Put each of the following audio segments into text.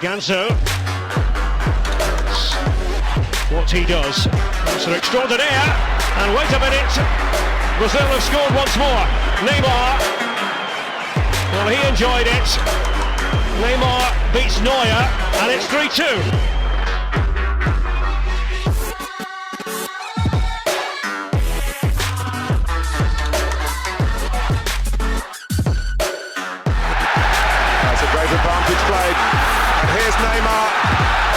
Ganso, what he does, it's an extraordinaire, and wait a minute, Brazil have scored once more. Neymar, well, he enjoyed it. Neymar beats Neuer, and it's 3-2. Here's Neymar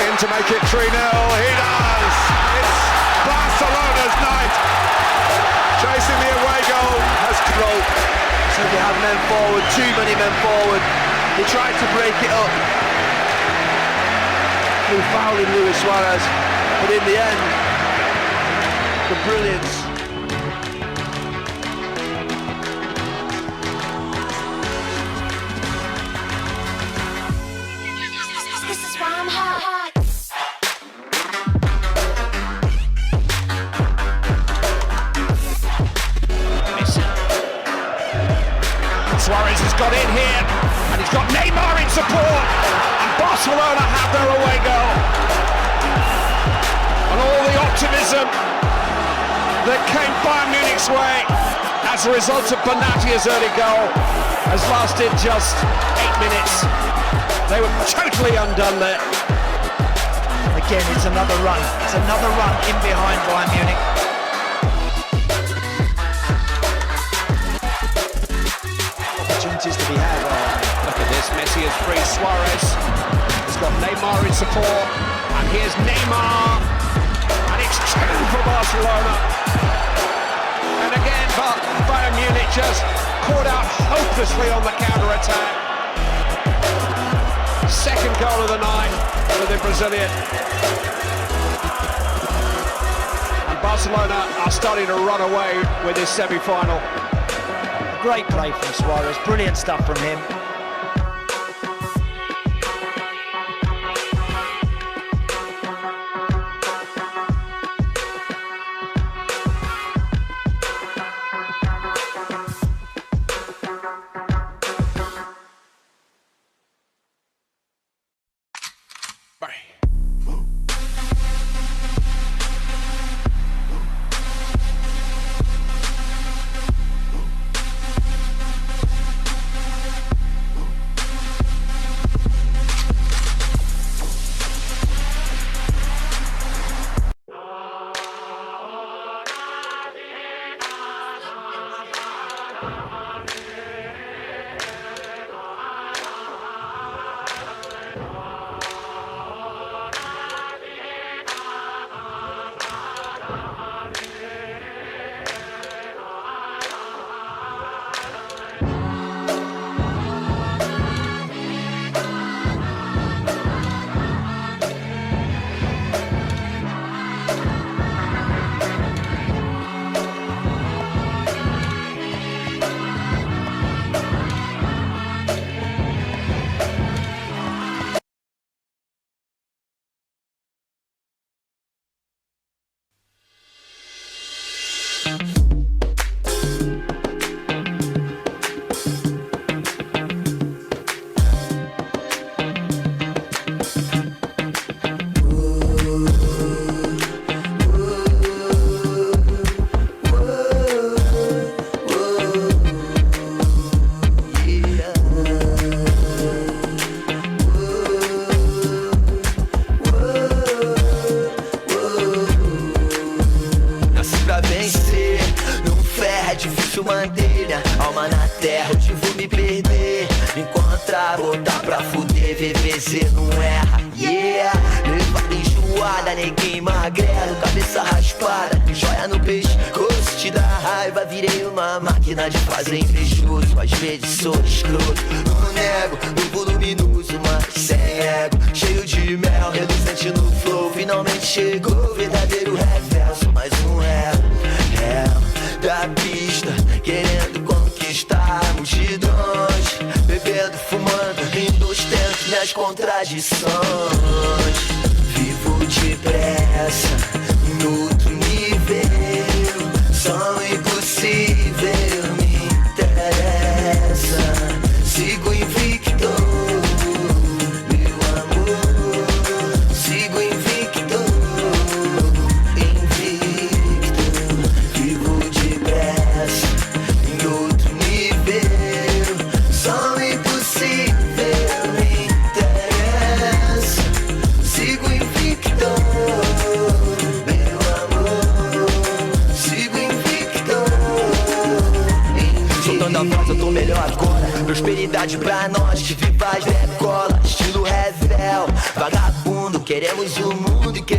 in to make it 3-0. He does! It's Barcelona's night. Chasing the away goal has control. So you have men forward, too many men forward. He tried to break it up through fouling Luis Suarez, but in the end, the brilliance. Suarez has got in here, and he's got Neymar in support, and Barcelona have their away goal. And all the optimism that came Bayern Munich's way as a result of Benatia early goal has lasted just 8 minutes. They were totally undone there. Again, it's another run. It's another run in behind Bayern Munich. To be had. Look at this, Messi has freed Suarez. He's got Neymar in support, and here's Neymar, and it's 2 for Barcelona. And again, Bayern Munich just caught out hopelessly on the counter-attack. Second goal of the night for the Brazilian. And Barcelona are starting to run away with this semi-final. Great play from Suarez, brilliant stuff from him. Bye. Alma na terra, hoje vou me perder. Encontrar, botar pra fuder, VVZ não erra, yeah. Levada enjoada, ninguém magrelo, cabeça raspada, joia no pescoço. te dar raiva, virei uma máquina de fazer invejoso. Às vezes sou escroto, não nego, no voluminoso, mas sem ego. Cheio de mel, reluzente no flow. Finalmente chegou o verdadeiro reverso. Mais um réu da pista, querendo conquistar multidões. Bebendo, fumando, rindo, ostento minhas contradições. Vivo depressa, em outro nível. Som impossível me interessa. Sigo invicto, meu amor. Sigo invicto, invicto. Vivo depressa, em outro nível. Som impossível me interessa. Sigo invicto, meu amor. Sigo invicto, invicto. Soltando a voz, eu tô melhor agora. Prosperidade pra nós, que vivaz decola. Estilo revel, vagabundo, queremos o mundo e